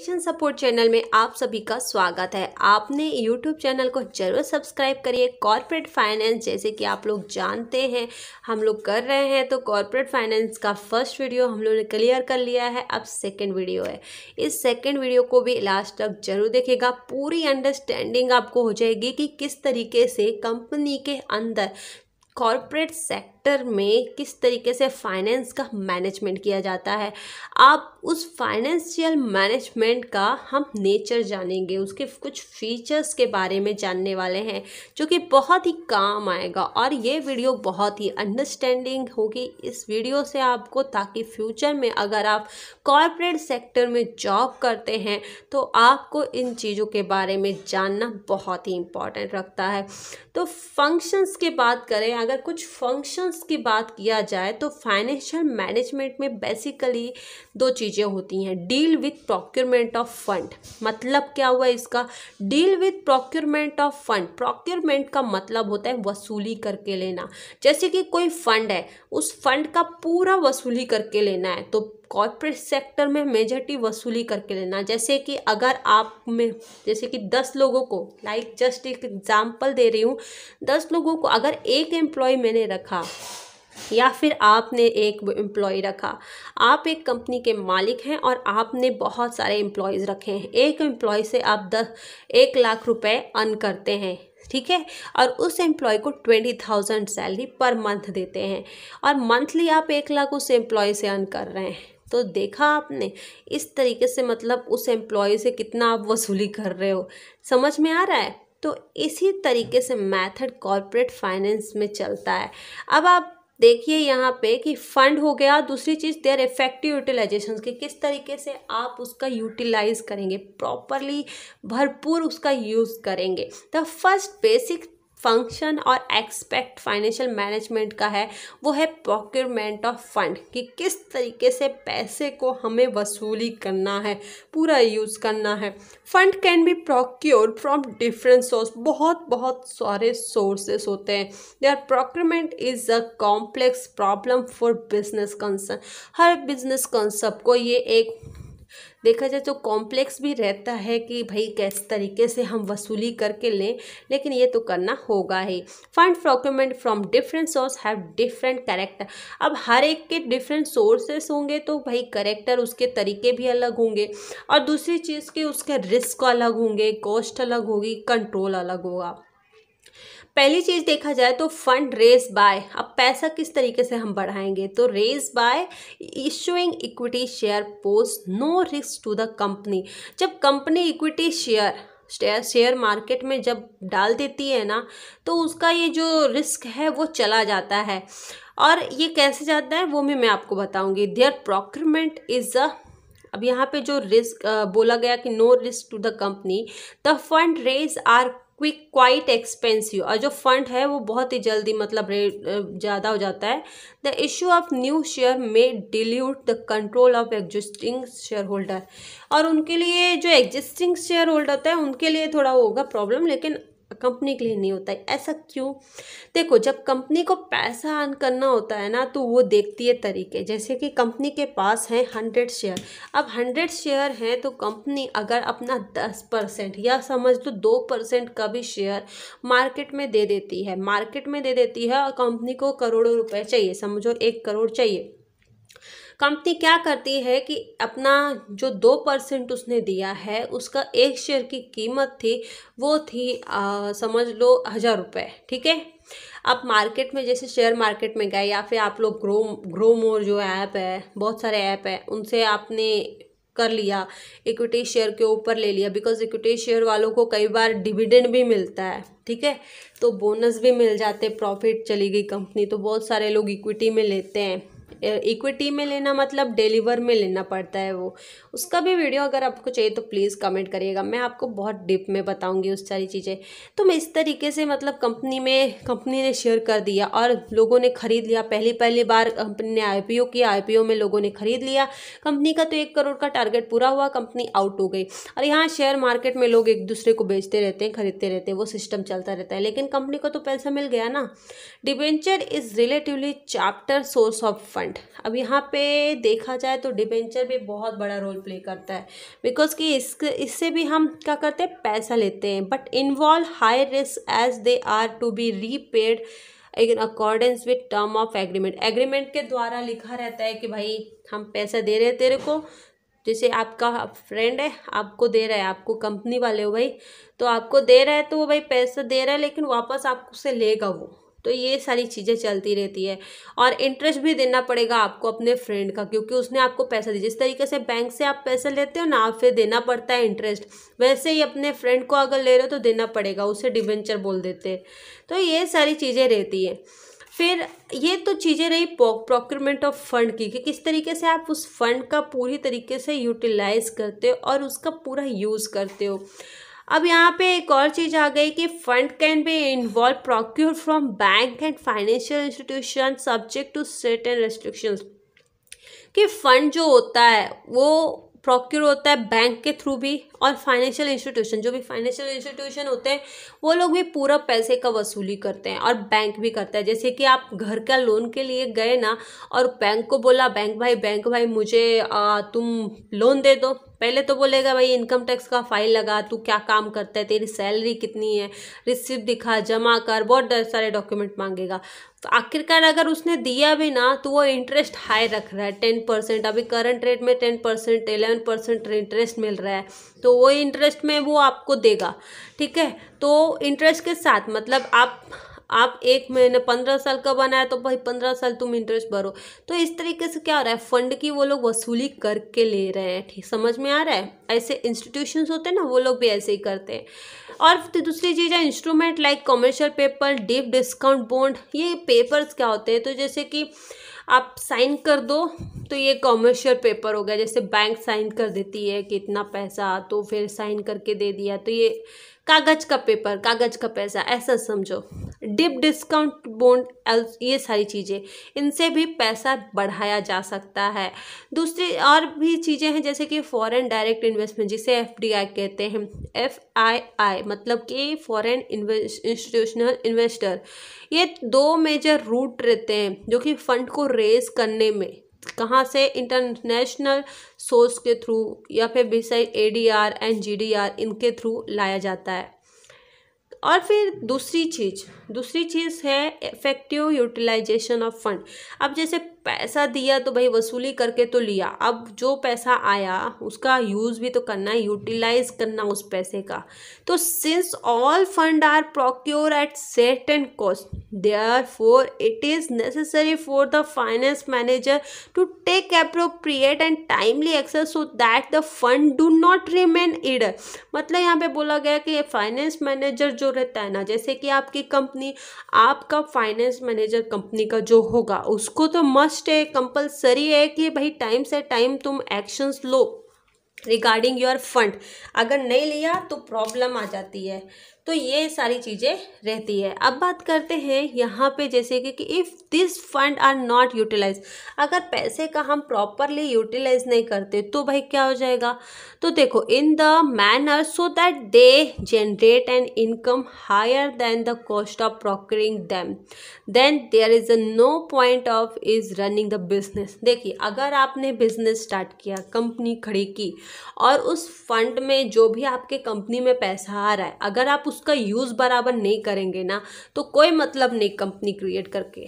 Education support channel में आप सभी का स्वागत है। आपने यूट्यूब चैनल को जरूर सब्सक्राइब करिए। कॉर्पोरेट फाइनेंस जैसे कि आप लोग जानते हैं हम लोग कर रहे हैं, तो कॉर्पोरेट फाइनेंस का फर्स्ट वीडियो हम लोग ने क्लियर कर लिया है। अब सेकंड वीडियो है। इस सेकंड वीडियो को भी लास्ट तक जरूर देखिएगा। पूरी अंडरस्टैंडिंग आपको हो जाएगी कि किस तरीके से कंपनी के अंदर कॉर्पोरेट सेक्टर में किस तरीके से फाइनेंस का मैनेजमेंट किया जाता है। आप उस फाइनेंशियल मैनेजमेंट का हम नेचर जानेंगे, उसके कुछ फीचर्स के बारे में जानने वाले हैं जो कि बहुत ही काम आएगा। और ये वीडियो बहुत ही अंडरस्टैंडिंग होगी इस वीडियो से आपको, ताकि फ्यूचर में अगर आप कॉर्पोरेट सेक्टर में जॉब करते हैं तो आपको इन चीज़ों के बारे में जानना बहुत ही इम्पॉर्टेंट रखता है। तो फंक्शंस की बात करें, अगर कुछ फंक्शंस की बात किया जाए तो फाइनेंशियल मैनेजमेंट में बेसिकली दो चीज़ें होती हैं। Deal with procurement of fund, मतलब क्या हुआ इसका, deal with procurement of fund. Procurement का मतलब होता है वसूली करके लेना। जैसे कि कोई फंड है, उस फंड का पूरा वसूली करके लेना है, तो कॉर्पोरेट सेक्टर में मेजॉरिटी वसूली करके लेना। जैसे कि अगर आप में जैसे कि 10 लोगों को, जस्ट एक एग्जांपल दे रही हूँ, 10 लोगों को अगर एक एम्प्लॉय मैंने रखा या फिर आपने एक एम्प्लॉय रखा, आप एक कंपनी के मालिक हैं और आपने बहुत सारे एम्प्लॉयज़ रखे हैं। एक एम्प्लॉय से आप 1 लाख रुपए अर्न करते हैं, ठीक है, और उस एम्प्लॉय को 20,000 सैलरी पर मंथ देते हैं और मंथली आप 1 लाख उस एम्प्लॉय से अर्न कर रहे हैं। तो देखा आपने इस तरीके से, मतलब उस एम्प्लॉय से कितना आप वसूली कर रहे हो, समझ में आ रहा है। तो इसी तरीके से मेथड कॉर्पोरेट फाइनेंस में चलता है। अब आप देखिए यहाँ पे कि फंड हो गया, दूसरी चीज़ देयर इफेक्टिव यूटिलाइजेशन, कि किस तरीके से आप उसका यूटिलाइज करेंगे, प्रॉपरली भरपूर उसका यूज़ करेंगे। द फर्स्ट बेसिक फंक्शन और एक्सपेक्ट फाइनेंशियल मैनेजमेंट का है वो है प्रोक्योरमेंट ऑफ फंड, कि किस तरीके से पैसे को हमें वसूली करना है, पूरा यूज़ करना है। Fund can be procured from different source, बहुत सारे सोर्सेस होते हैं। There procurement is a complex problem for business concern. हर बिजनेस कंसेप्ट को ये एक देखा जाए तो कॉम्प्लेक्स भी रहता है कि भाई किस तरीके से हम वसूली करके लें, लेकिन ये तो करना होगा ही। Fund procurement from different source have different character. अब हर एक के डिफरेंट सोर्सेस होंगे तो भाई कैरेक्टर, उसके तरीके भी अलग होंगे, और दूसरी चीज़ के उसके रिस्क अलग होंगे, कॉस्ट अलग होगी, कंट्रोल अलग होगा। पहली चीज़ देखा जाए तो फंड रेज बाय, अब पैसा किस तरीके से हम बढ़ाएंगे, तो raise by issuing equity share post no risk to the company. जब कंपनी इक्विटी शेयर मार्केट में जब डाल देती है ना, तो उसका ये जो रिस्क है वो चला जाता है। और ये कैसे जाता है वो भी मैं आपको बताऊंगी। देयर प्रोक्योरमेंट इज अ, अब यहाँ पे जो रिस्क बोला गया कि no risk to the company, the fund raise are quite expensive, और जो फंड है वो बहुत ही जल्दी मतलब ज़्यादा हो जाता है। The issue of new share में dilute the control of existing shareholder, और उनके लिए जो एग्जिस्टिंग शेयर होल्डर होता है उनके लिए थोड़ा होगा प्रॉब्लम, लेकिन कंपनी के लिए नहीं होता है। ऐसा क्यों? देखो, जब कंपनी को पैसा अर्न करना होता है ना, तो वो देखती है तरीके। जैसे कि कंपनी के पास है 100 शेयर, अब 100 शेयर हैं तो कंपनी अगर अपना 10% या समझ लो 2% का भी शेयर मार्केट में दे देती है, और कंपनी को करोड़ों रुपए चाहिए, समझो 1 करोड़ चाहिए। कंपनी क्या करती है कि अपना जो 2% उसने दिया है, उसका 1 शेयर की कीमत थी, वो थी समझ लो 1,000 रुपये, ठीक है। आप मार्केट में जैसे शेयर मार्केट में गए, या फिर आप लोग ग्रो मोर जो ऐप है, बहुत सारे ऐप है, उनसे आपने कर लिया, इक्विटी शेयर के ऊपर ले लिया, बिकॉज इक्विटी शेयर वालों को कई बार डिविडेंड भी मिलता है, ठीक है, तो बोनस भी मिल जाते, प्रॉफिट चली गई कंपनी, तो बहुत सारे लोग इक्विटी में लेते हैं। इक्विटी में लेना मतलब डिलीवर में लेना पड़ता है वो, उसका भी वीडियो अगर आपको चाहिए तो प्लीज़ कमेंट करिएगा, मैं आपको बहुत डीप में बताऊंगी उस सारी चीज़ें। तो मैं इस तरीके से मतलब कंपनी ने शेयर कर दिया और लोगों ने खरीद लिया। पहली बार कंपनी ने आईपीओ किया, आईपीओ में लोगों ने खरीद लिया, कंपनी का तो 1 करोड़ का टारगेट पूरा हुआ, कंपनी आउट हो गई। और यहाँ शेयर मार्केट में लोग एक दूसरे को बेचते रहते हैं, खरीदते रहते हैं, वो सिस्टम चलता रहता है, लेकिन कंपनी को तो पैसा मिल गया ना। Debenture is relatively chapter source of fund, fund. अब यहाँ पे देखा जाए तो डिबेंचर भी बहुत बड़ा रोल प्ले करता है, बिकॉज कि इससे भी हम क्या करते हैं, पैसा लेते हैं, but involve high risk as they are to be repaid in accordance with term of agreement. Agreement के द्वारा लिखा रहता है कि भाई हम पैसा दे रहे हैं तेरे को, जैसे आपका फ्रेंड है आपको दे रहा है, आपको कंपनी वाले हो भाई, तो आपको दे रहा है तो वो भाई पैसा दे रहा है, लेकिन वापस आपको से लेगा वो। तो ये सारी चीज़ें चलती रहती है। और इंटरेस्ट भी देना पड़ेगा आपको अपने फ्रेंड का, क्योंकि उसने आपको पैसा दिया। जिस तरीके से बैंक से आप पैसा लेते हो ना, आप फिर देना पड़ता है इंटरेस्ट, वैसे ही अपने फ्रेंड को अगर ले रहे हो तो देना पड़ेगा, उसे डिबेंचर बोल देते हैं। तो ये सारी चीज़ें रहती है। फिर ये तो चीज़ें रही प्रोक्योरमेंट ऑफ फंड की, कि किस तरीके से आप उस फंड का पूरी तरीके से यूटिलाइज करते हो और उसका पूरा यूज़ करते हो। अब यहाँ पे एक और चीज़ आ गई कि fund can be involve procure from bank and financial institution subject to certain restrictions. कि फंड जो होता है वो प्रोक्योर होता है बैंक के थ्रू भी, और फाइनेंशियल इंस्टीट्यूशन, जो भी फाइनेंशियल इंस्टीट्यूशन होते हैं वो लोग भी पूरा पैसे का वसूली करते हैं, और बैंक भी करता है। जैसे कि आप घर का लोन के लिए गए ना, और बैंक को बोला बैंक भाई मुझे तुम लोन दे दो, पहले तो बोलेगा भाई इनकम टैक्स का फाइल लगा, तू क्या काम करता है, तेरी सैलरी कितनी है, रिसिप्ट दिखा, जमा कर, बहुत सारे डॉक्यूमेंट मांगेगा। तो आखिरकार अगर उसने दिया भी ना तो वो इंटरेस्ट हाई रख रहा है, 10%। अभी करंट रेट में 10%, 11% इंटरेस्ट मिल रहा है, तो वो इंटरेस्ट में वो आपको देगा, ठीक है। तो इंटरेस्ट के साथ मतलब आप 1 महीने 15 साल का बना है तो भाई 15 साल तुम इंटरेस्ट भरो। तो इस तरीके से क्या हो रहा है, फंड की वो लोग वसूली करके ले रहे हैं, ठीक, समझ में आ रहा है। ऐसे इंस्टीट्यूशंस होते हैं ना, वो लोग भी ऐसे ही करते हैं। और दूसरी चीज़ है instrument like commercial paper, deep discount bond. ये पेपर्स क्या होते हैं, तो जैसे कि आप साइन कर दो तो ये कमर्शियल पेपर हो गया, जैसे बैंक साइन कर देती है कि इतना पैसा, तो फिर साइन करके दे दिया, तो ये कागज का पेपर, कागज का पैसा, ऐसा समझो। डीप डिस्काउंट बॉन्ड, ये सारी चीज़ें, इनसे भी पैसा बढ़ाया जा सकता है। दूसरी और भी चीज़ें हैं जैसे कि फॉरेन डायरेक्ट इन्वेस्टमेंट, जिसे FDI कहते हैं, FII मतलब कि फॉरेन इंस्टीट्यूशनल इन्वेस्टर। ये 2 मेजर रूट रहते हैं जो कि फंड को रेज करने में, कहाँ से, इंटरनेशनल सोर्स के थ्रू या फिर बिसाइड ADR एंड GDR, इनके थ्रू लाया जाता है। और फिर दूसरी चीज़ है इफेक्टिव यूटिलाइजेशन ऑफ फंड। अब जैसे पैसा दिया तो भाई वसूली करके तो लिया, अब जो पैसा आया उसका यूज़ भी तो करना है, यूटिलाइज करना उस पैसे का। तो since all fund are procure at certain cost, therefore it is necessary for the finance manager to take appropriate and timely access so that the fund do not remain idle. मतलब यहाँ पे बोला गया कि फाइनेंस मैनेजर जो रहता है ना, जैसे कि आपकी कंपनी, आपका फाइनेंस मैनेजर कंपनी का जो होगा उसको तो मस्ट है, कंपलसरी है कि भाई टाइम से टाइम तुम actions low regarding your fund. अगर नहीं लिया तो प्रॉब्लम आ जाती है। तो ये सारी चीज़ें रहती है। अब बात करते हैं यहाँ पे जैसे कि if this fund are not utilise, अगर पैसे का हम प्रॉपरली यूटिलाइज नहीं करते तो भाई क्या हो जाएगा, तो देखो in the manner so that they generate an income higher than the cost of procuring them, then there is no point of is running the business. देखिए अगर आपने बिजनेस स्टार्ट किया, कंपनी खड़ी की, और उस फंड में जो भी आपके कंपनी में पैसा आ रहा है अगर आप उसका यूज़ बराबर नहीं करेंगे ना तो कोई मतलब नहीं कंपनी क्रिएट करके।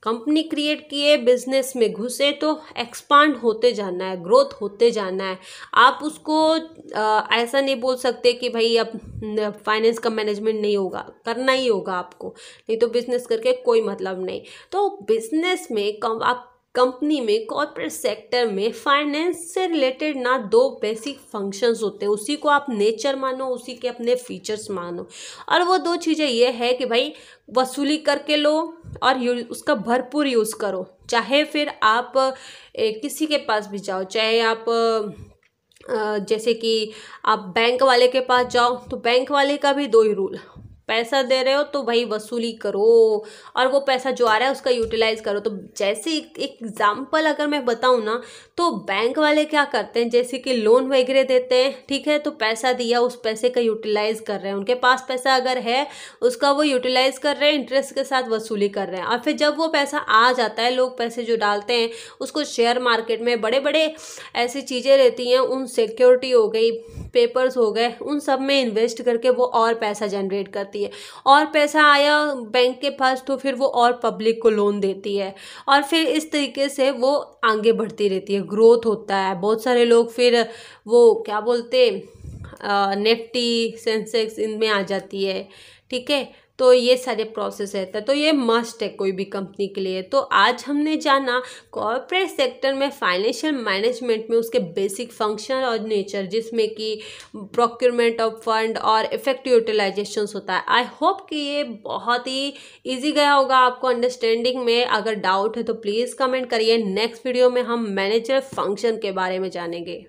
कंपनी क्रिएट किए, बिजनेस में घुसे तो एक्सपांड होते जाना है, ग्रोथ होते जाना है। आप उसको ऐसा नहीं बोल सकते कि भाई अब फाइनेंस का मैनेजमेंट नहीं होगा, करना ही होगा आपको, नहीं तो बिजनेस करके कोई मतलब नहीं। तो बिजनेस में आप कंपनी में, कॉर्पोरेट सेक्टर में फाइनेंस से रिलेटेड ना 2 बेसिक फंक्शंस होते हैं, उसी को आप नेचर मानो, उसी के अपने फीचर्स मानो। और वो 2 चीज़ें ये है कि भाई वसूली करके लो और उसका भरपूर यूज़ करो। चाहे फिर आप किसी के पास भी जाओ, चाहे आप जैसे कि आप बैंक वाले के पास जाओ तो बैंक वाले का भी 2 ही रूल, पैसा दे रहे हो तो भाई वसूली करो और वो पैसा जो आ रहा है उसका यूटिलाइज करो। तो जैसे एक एग्जाम्पल अगर मैं बताऊँ ना, तो बैंक वाले क्या करते हैं, जैसे कि लोन वगैरह देते हैं, ठीक है, तो पैसा दिया, उस पैसे का यूटिलाइज कर रहे हैं, उनके पास पैसा अगर है उसका वो यूटिलाइज कर रहे हैं, इंटरेस्ट के साथ वसूली कर रहे हैं। और फिर जब वो पैसा आ जाता है, लोग पैसे जो डालते हैं उसको शेयर मार्केट में, बड़े बड़े ऐसी चीज़ें रहती हैं, उन सिक्योरिटी हो गई, पेपर्स हो गए, उन सब में इन्वेस्ट करके वो और पैसा जनरेट करती है, और पैसा आया बैंक के पास तो फिर वो और पब्लिक को लोन देती है, और फिर इस तरीके से वो आगे बढ़ती रहती है, ग्रोथ होता है। बहुत सारे लोग फिर वो क्या बोलते, निफ्टी, सेंसेक्स, इनमें आ जाती है, ठीक है। तो ये सारे प्रोसेस रहता है, तो ये मस्ट है कोई भी कंपनी के लिए। तो आज हमने जाना कॉर्पोरेट सेक्टर में फाइनेंशियल मैनेजमेंट में उसके बेसिक फंक्शन और नेचर, जिसमें कि प्रोक्योरमेंट ऑफ फंड और इफेक्टिव यूटिलाइजेशन होता है। आई होप कि ये बहुत ही ईजी गया होगा आपको अंडरस्टैंडिंग में। अगर डाउट है तो प्लीज़ कमेंट करिए। नेक्स्ट वीडियो में हम मैनेजर फंक्शन के बारे में जानेंगे।